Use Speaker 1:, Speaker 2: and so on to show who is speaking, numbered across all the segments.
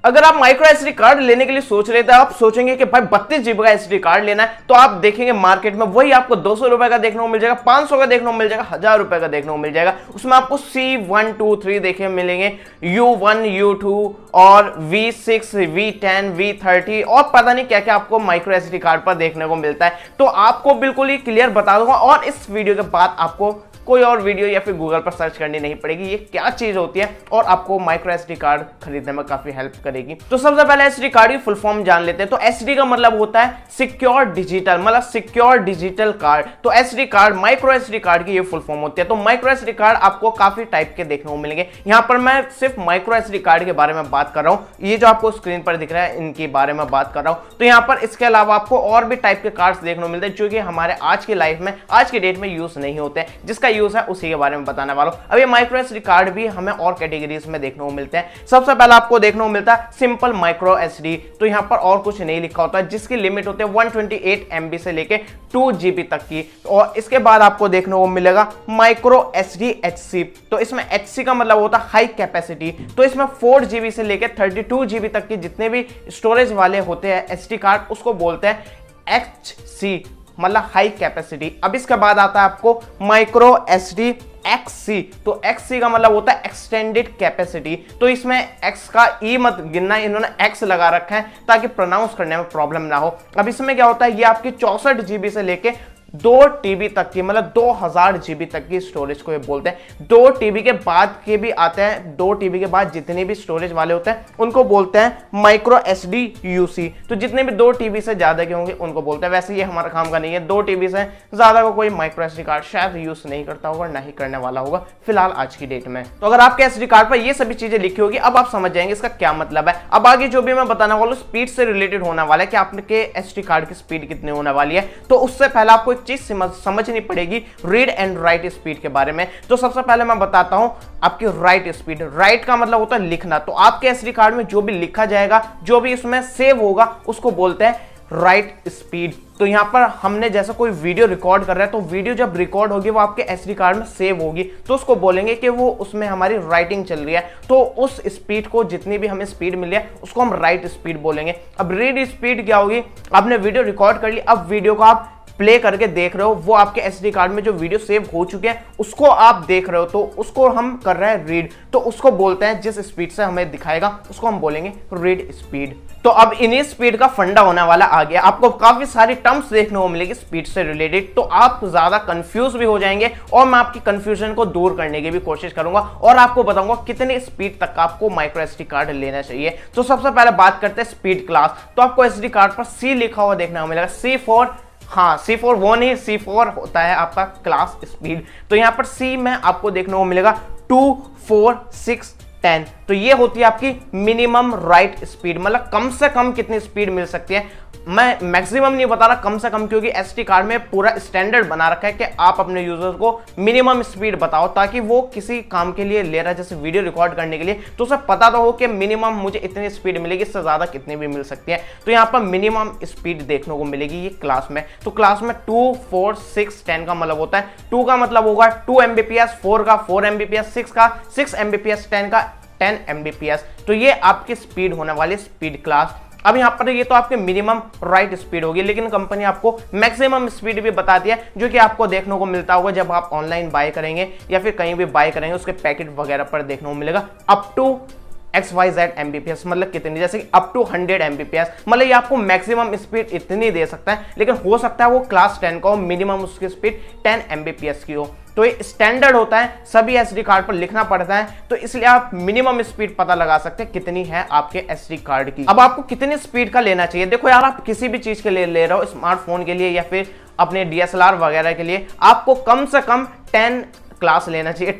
Speaker 1: अगर आप micro SD card लेने के लिए सोच रहे थे, आप सोचेंगे कि भाई 32 GB का एसडी कार्ड लेना है, तो आप देखेंगे मार्केट में वही आपको 200 रुपए का देखने को मिल जाएगा, 500 का देखने को मिल जाएगा, 1000 रुपए का देखने को मिल जाएगा। उसमें आपको C1 2 3 देखने मिलेंगे, U1 U2 और V6 V10 V30 और पता नहीं क्या क्या आपको माइक्रो एसडी कार्ड पर देखने को मिलता है। तो आपको बिल्कुल ही क्लियर बता दूंगा और इस वीडियो के बाद आपको कोई और वीडियो या फिर गूगल पर सर्च करनी नहीं पड़ेगी, ये क्या चीज होती है और आपको माइक्रो एसडी कार्ड खरीदने में काफी हेल्प करेगी। तो सबसे पहले एसडी कार्ड की फुल फॉर्म जान लेते हैं। तो एसडी का मतलब होता है सिक्योर डिजिटल, मतलब सिक्योर डिजिटल कार्ड। तो SD card, micro SD card की ये फुल फॉर्म होती है। तो माइक्रो एसडी कार्ड आपको काफी टाइप के देखने को मिलेंगे। यहाँ पर मैं सिर्फ माइक्रो एसडी कार्ड के बारे में बात कर रहा हूँ, ये जो आपको स्क्रीन पर दिख रहा है इनके बारे में बात कर रहा हूँ। तो यहाँ पर इसके अलावा आपको और भी टाइप के कार्ड्स देखने को मिलते हैं जो कि हमारे आज की लाइफ में, आज की डेट में यूज नहीं होते हैं, जिसका यूज है उसी के बारे में बताने वाला हूं। अब ये माइक्रो एसडी कार्ड भी हमें और कैटेगरीज में देखने को मिलते हैं। सबसे पहले आपको देखने को मिलता है सिंपल माइक्रो एसडी। तो यहां पर और कुछ नहीं लिखा होता है, जिसकी लिमिट होती है 128 MB से लेके 2 GB तक की। और इसके बाद आपको देखने को मिलेगा माइक्रो एसडी HC। तो इसमें HC का मतलब होता है हाई कैपेसिटी। तो इसमें 4 GB से लेके 32 GB तक की जितने भी स्टोरेज वाले होते हैं एसडी कार्ड, उसको बोलते हैं HC, मतलब हाई कैपेसिटी। अब इसके बाद आता है आपको माइक्रो एसडी XC। तो XC का मतलब होता है एक्सटेंडेड कैपेसिटी। तो इसमें X का E मत गिनना, इन्होंने X लगा रखा है ताकि प्रोनाउंस करने में प्रॉब्लम ना हो। अब इसमें क्या होता है, ये आपकी 64 GB से लेके 2 TB तक की, मतलब 2000 GB तक की स्टोरेज को ये बोलते हैं। 2 TB के बाद के भी आते हैं, 2 TB के बाद जितने भी स्टोरेज वाले होते हैं उनको बोलते हैं माइक्रो एसडी UC। तो जितने भी 2 TB से ज्यादा के होंगे उनको बोलते हैं। वैसे ये हमारा काम का नहीं है, 2 TB से ज्यादा को कोई माइक्रो एसडी कार्ड शायद यूज नहीं करता होगा, ना ही करने वाला होगा फिलहाल आज की डेट में। तो अगर आपके एसडी कार्ड पर ये सभी चीजें लिखी होगी, अब आप समझ जाएंगे इसका क्या मतलब है। अब आगे जो भी मैं बताना वाला हूं स्पीड से रिलेटेड होने वाला है कि आपके एसडी कार्ड की स्पीड कितनी होने वाली है। तो उससे पहले आपको चीज समझनी पड़ेगी रीड एंड राइट स्पीड के बारे में। तो सबसे पहले मैं बताता हूं आपकी राइट स्पीड। राइट का मतलब होता है लिखना। तो आपके एसडी कार्ड में जो भी लिखा जाएगा, जो भी उसमें सेव होगा, उसको बोलते हैं राइट स्पीड। तो यहां पर हमने जैसा कोई वीडियो रिकॉर्ड कर रहा है, तो वीडियो जब रिकॉर्ड होगी वो आपके एसडी कार्ड में सेव होगी, तो उसको बोलेंगे कि वो उसमें हमारी राइटिंग चल रही है। तो उस स्पीड को, जितनी भी हमें स्पीड मिली है, उसको हम राइट स्पीड बोलेंगे। अब रीड स्पीड क्या होगी, आपने वीडियो रिकॉर्ड कर ली, अब वीडियो को आप प्ले करके देख रहे हो, वो आपके एसडी कार्ड में जो वीडियो सेव हो चुके हैं उसको आप देख रहे हो, तो उसको हम कर रहे हैं रीड। तो उसको बोलते हैं, जिस स्पीड से हमें दिखाएगा उसको हम बोलेंगे रीड स्पीड। तो अब इन्हीं स्पीड का फंडा होने वाला आ गया। आपको काफी सारी टर्म्स देखने को मिलेगी स्पीड से रिलेटेड, तो आप ज्यादा कंफ्यूज भी हो जाएंगे और मैं आपकी कंफ्यूजन को दूर करने की भी कोशिश करूंगा और आपको बताऊंगा कितनी स्पीड तक आपको माइक्रो एसडी कार्ड लेना चाहिए। तो सबसे पहले बात करते हैं स्पीड क्लास। तो आपको एसडी कार्ड पर C लिखा हुआ देखने को मिलेगा, C4। हाँ, C4 वो नहीं, C4 होता है आपका क्लास स्पीड। तो यहां पर C में आपको देखने को मिलेगा 2 4 6 10। तो ये होती है आपकी मिनिमम राइट स्पीड, मतलब कम से कम कितनी स्पीड मिल सकती है। मैं मैक्सिमम नहीं बता रहा, कम से कम, क्योंकि एसडी कार्ड में पूरा स्टैंडर्ड बना रखा है कि आप अपने यूजर्स को मिनिमम स्पीड बताओ, ताकि वो किसी काम के लिए ले रहा है, जैसे वीडियो रिकॉर्ड करने के लिए, तो उसे पता तो हो कि मिनिमम मुझे इतनी स्पीड मिलेगी, इससे ज्यादा कितनी भी मिल सकती है। तो यहाँ पर मिनिमम स्पीड देखने को मिलेगी ये क्लास में। तो क्लास में 2 4 6 10 का मतलब होता है, 2 का मतलब होगा 2 Mbps, 4 का 4 Mbps, 6 का 6 Mbps, 10 का 10 Mbps। तो ये आपकी स्पीड होने वाली स्पीड क्लास। अब यहाँ पर ये तो आपके मिनिमम राइट स्पीड होगी, लेकिन कंपनी आपको मैक्सिमम स्पीड भी बताती है, जो कि आपको देखने को मिलता होगा जब आप ऑनलाइन बाय करेंगे या फिर कहीं भी बाय करेंगे, उसके पैकेट वगैरह पर देखने को मिलेगा अप टू XYZ Mbps, मतलब कितनी, जैसे कि अप टू 100 Mbps, मतलब ये आपको मैक्सिमम स्पीड इतनी दे सकता है, लेकिन हो सकता है वो क्लास 10 का हो, मिनिमम उसकी स्पीड 10 Mbps की हो। तो ये स्टैंडर्ड होता है, सभी एसडी कार्ड पर लिखना पड़ता है, तो इसलिए आप मिनिमम स्पीड पता लगा सकते हैं कितनी है आपके एसडी कार्ड की। अब आपको कितनी स्पीड का लेना चाहिए, देखो यार, आप किसी भी चीज के लिए ले रहे हो, स्मार्टफोन के लिए या फिर अपने DSLR वगैरह के लिए, आपको कम से कम 10 क्लास लेना चाहिए।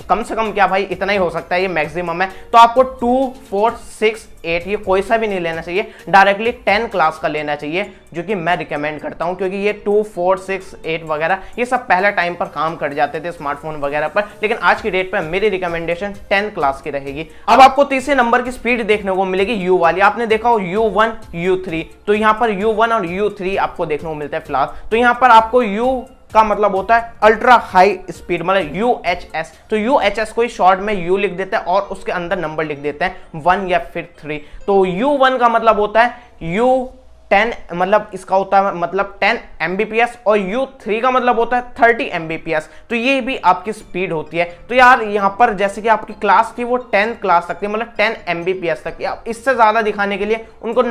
Speaker 1: कम से कम क्या भाई, इतना ही हो सकता है, ये मैक्सिमम है। तो आपको 2 4 6 8 ये कोई सा भी नहीं लेना चाहिए, डायरेक्टली 10 क्लास का लेना चाहिए, जो कि मैं रिकमेंड करता हूं, क्योंकि ये 2 4 6 8 वगैरह ये सब पहले टाइम पर काम कर जाते थे स्मार्टफोन वगैरह पर, लेकिन आज की डेट पर मेरी रिकमेंडेशन 10 क्लास की रहेगी। अब आपको तीसरे नंबर की स्पीड देखने को मिलेगी U वाली। आपने देखा हो U1 U3, तो यहाँ पर U1 और U3 आपको देखने को मिलता है फ्लास। तो यहाँ पर आपको U का मतलब होता है अल्ट्रा हाई स्पीड, मतलब UHS। तो UHS को ही शॉर्ट में U लिख देते हैं और उसके अंदर नंबर लिख देते हैं 1 या फिर 3। तो U1 का मतलब होता है U10, मतलब इसका होता है मतलब 10 Mbps, और U3 का मतलब होता है 30 Mbps। तो ये भी आपकी स्पीड होती है। तो यार यहाँ पर जैसे कि आपकी क्लास थी वो 10 क्लास तक थी, मतलब 10 Mbps तक की। इससे ज्यादा दिखाने के लिए उनको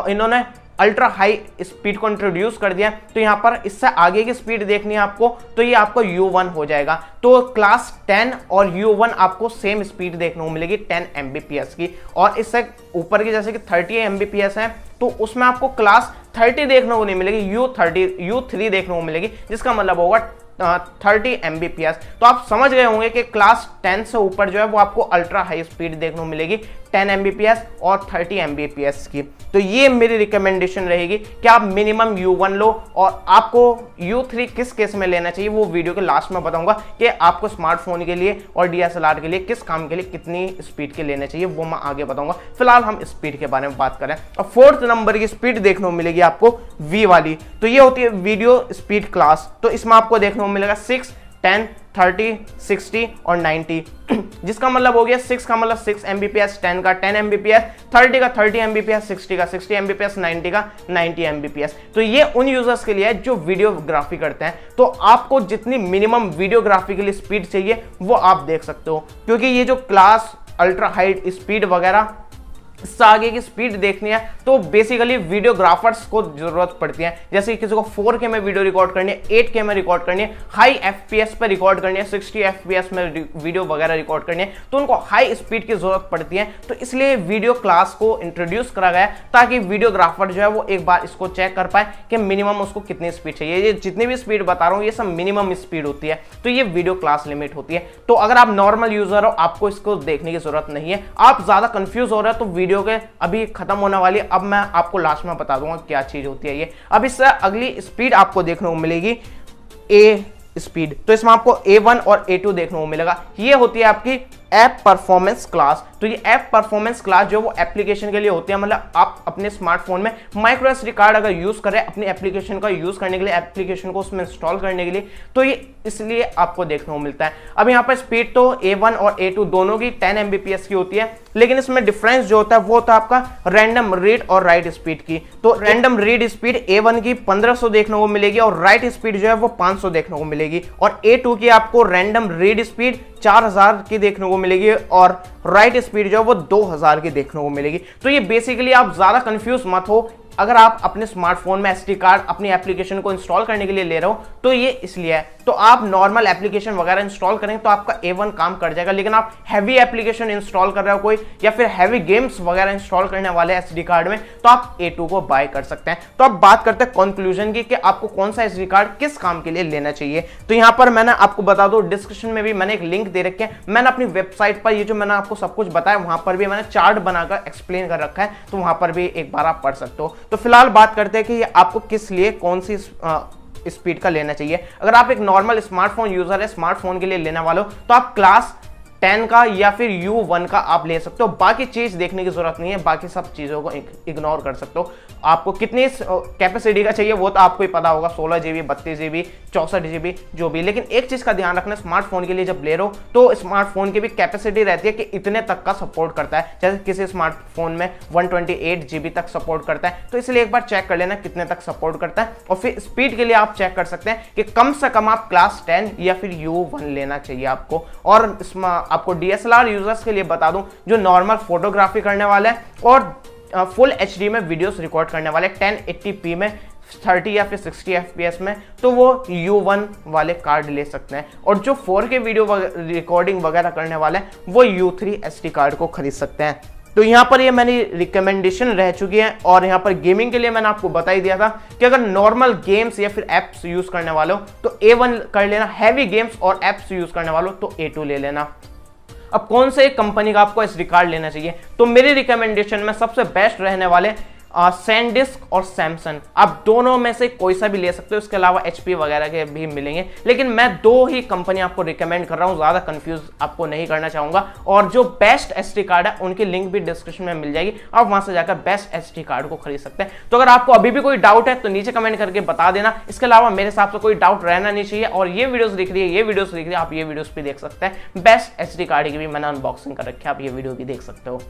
Speaker 1: इन्होंने अल्ट्रा हाई स्पीड को इंट्रोड्यूस कर दिया। तो यहाँ पर इससे आगे की स्पीड देखनी है आपको, तो ये आपको U1 हो जाएगा। तो क्लास 10 और U1 आपको सेम स्पीड देखने को मिलेगी 10 Mbps की। और इससे ऊपर की जैसे कि 30 Mbps है, तो उसमें आपको क्लास 30 देखने को नहीं मिलेगी, U3 देखने को मिलेगी, जिसका मतलब होगा 30 Mbps। तो आप समझ गए होंगे कि क्लास 10 से ऊपर जो है वो आपको अल्ट्रा हाई स्पीड देखने को मिलेगी 10 Mbps और 30 Mbps की। तो ये मेरी रिकमेंडेशन रहेगी कि आप मिनिमम U1 लो, और आपको U3 किस केस में लेना चाहिए वो वीडियो के लास्ट में बताऊंगा कि आपको स्मार्टफोन के लिए और DSLR के लिए किस काम के लिए कितनी स्पीड के लेने चाहिए, वो मैं आगे बताऊंगा। फिलहाल हम स्पीड के बारे में बात करें। और 4th नंबर की स्पीड देखने को मिलेगी आपको V वाली। तो ये होती है वीडियो स्पीड क्लास। तो इसमें आपको देखने को मिलेगा 6, 10, 30, 60 और 90, जिसका मतलब हो गया 6 का मतलब 6 Mbps, 10 का 10 Mbps, 30 का 30 Mbps, 60 का 60 Mbps, 90 का 90 Mbps। तो ये उन यूजर्स के लिए है जो वीडियोग्राफी करते हैं। तो आपको जितनी मिनिमम वीडियोग्राफी के लिए स्पीड चाहिए वो आप देख सकते हो, क्योंकि ये जो क्लास अल्ट्रा हाई स्पीड वगैरह इससे आगे की स्पीड देखनी है तो बेसिकली वीडियोग्राफर्स को जरूरत पड़ती है। जैसे किसी को 4K में वीडियो रिकॉर्ड करनी है, 8K में रिकॉर्ड करनी है, हाई FPS पे रिकॉर्ड करनी है, 60 FPS में वीडियो वगैरह रिकॉर्ड करनी है, तो उनको हाई स्पीड की जरूरत पड़ती है। तो इसलिए वीडियो क्लास को इंट्रोड्यूस करा गया ताकि वीडियोग्राफर जो है वो एक बार इसको चेक कर पाए कि मिनिमम उसको कितनी स्पीड चाहिए। ये जितनी भी स्पीड बता रहा हूँ ये सब मिनिमम स्पीड होती है, तो ये वीडियो क्लास लिमिट होती है। तो अगर आप नॉर्मल यूजर हो आपको इसको देखने की जरूरत नहीं है। आप ज्यादा कंफ्यूज हो रहे हो तो वीडियो के अभी खत्म होने वाली है, अब मैं आपको लास्ट में बता दूंगा क्या चीज होती है ये। अब इससे अगली स्पीड आपको देखने को मिलेगी A स्पीड। तो इसमें आपको A1 और A2 देखने को मिलेगा। ये होती है आपकी ऐप परफॉर्मेंस क्लास। तो ये ऐप परफॉर्मेंस क्लास जो वो एप्लीकेशन के लिए होती है, मतलब आप अपने स्मार्टफोन में माइक्रो एसडी कार्ड अगर यूज कर रहे हैं अपनी एप्लीकेशन का यूज करने के लिए, एप्लीकेशन को उसमें इंस्टॉल करने के लिए, तो ये इसलिए आपको देखने को मिलता है। अब यहाँ पर स्पीड तो A1 और A2 दोनों की 10 Mbps की होती है, लेकिन इसमें डिफरेंस जो होता है वो होता है आपका रैंडम रीड और राइट स्पीड की। तो रैंडम रीड स्पीड A1 की 1500 देखने को मिलेगी और राइट स्पीड जो है वो 500 देखने को मिलेगी, और A2 की आपको रैंडम रीड स्पीड 4000 की देखने को मिलेगी और राइट स्पीड जो है वो 2000 की देखने को मिलेगी। तो ये बेसिकली आप ज्यादा कंफ्यूज मत हो। अगर आप अपने स्मार्टफोन में एसडी कार्ड अपनी एप्लीकेशन को इंस्टॉल करने के लिए ले रहे हो तो ये इसलिए है। तो आप नॉर्मल एप्लीकेशन वगैरह इंस्टॉल करेंगे तो आपका A1 काम कर जाएगा, लेकिन आप हैवी एप्लीकेशन इंस्टॉल कर रहे हो कोई, या फिर हैवी गेम्स वगैरह इंस्टॉल करने वाले एसडी कार्ड में, तो आप A2 को बाय कर सकते हैं। तो अब बात करते हैं कंक्लूजन की कि आपको कौन सा एसडी कार्ड किस काम के लिए लेना चाहिए। तो यहाँ पर मैंने आपको बता दूं, डिस्क्रिप्शन में भी मैंने एक लिंक दे रखे हैं। मैंने अपनी वेबसाइट पर ये जो मैंने आपको सब कुछ बताया वहां पर भी मैंने चार्ट बनाकर एक्सप्लेन कर रखा है, तो वहां पर भी एक बार आप पढ़ सकते हो। तो फिलहाल बात करते हैं कि ये आपको किस लिए कौन सी स्पीड का लेना चाहिए। अगर आप एक नॉर्मल स्मार्टफोन यूजर है, स्मार्टफोन के लिए लेने वाले हो, तो आप क्लास 10 का या फिर U1 का आप ले सकते हो। बाकी चीज देखने की जरूरत नहीं है, बाकी सब चीजों को इग्नोर कर सकते हो। आपको कितनी कैपेसिटी का चाहिए वो तो आपको ही पता होगा, 16 GB, 32 GB, 64 GB जो भी। लेकिन एक चीज का ध्यान रखना, स्मार्टफोन के लिए जब ले रहे हो तो स्मार्टफोन की भी कैपेसिटी रहती है कि इतने तक का सपोर्ट करता है। जैसे किसी स्मार्टफोन में 128 GB तक सपोर्ट करता है, तो इसलिए एक बार चेक कर लेना कितने तक सपोर्ट करता है। और फिर स्पीड के लिए आप चेक कर सकते हैं कि कम से कम आप क्लास 10 या फिर U1 लेना चाहिए आपको। और आपको DSLR यूजर्स के लिए बता दूं, जो नॉर्मल फोटोग्राफी करने वाले हैं और फुल HD में वीडियोस रिकॉर्ड करने वाले 1080p में 30 या फिर 60 FPS में, तो वो U1 वाले कार्ड ले सकते हैं। और जो 4K वीडियो रिकॉर्डिंग वगैरह करने वाले हैं वो U3 SD कार्ड को खरीद सकते हैं। तो यहाँ पर ये मेरी रिकमेंडेशन रह चुकी है। और यहाँ पर गेमिंग के लिए मैंने आपको बता ही दिया था कि अगर नॉर्मल गेम्स या फिर एप्स यूज करने वाले हो तो A1 कर लेना, हैवी गेम्स और एप्स यूज करने वाले हो तो A2 ले लेना। अब कौन से कंपनी का आपको एसडी कार्ड लेना चाहिए, तो मेरी रिकमेंडेशन में सबसे बेस्ट रहने वाले सैनडिस्क और सैमसंग, आप दोनों में से कोई सा भी ले सकते हो। इसके अलावा एचपी वगैरह के भी मिलेंगे, लेकिन मैं दो ही कंपनी आपको रिकमेंड कर रहा हूं, ज्यादा कंफ्यूज आपको नहीं करना चाहूंगा। और जो बेस्ट एसडी कार्ड है उनकी लिंक भी डिस्क्रिप्शन में मिल जाएगी, आप वहां से जाकर बेस्ट एसडी कार्ड को खरीद सकते हैं। तो अगर आपको अभी भी कोई डाउट है तो नीचे कमेंट करके बता देना। इसके अलावा मेरे हिसाब से कोई डाउट रहना नहीं चाहिए। और ये वीडियोस दिख रही है, ये वीडियोस दिख रही है, आप ये वीडियोस भी देख सकते हैं। बेस्ट एसडी कार्ड की भी मैंने अनबॉक्सिंग कर रखी है, आप ये वीडियो भी देख सकते हो।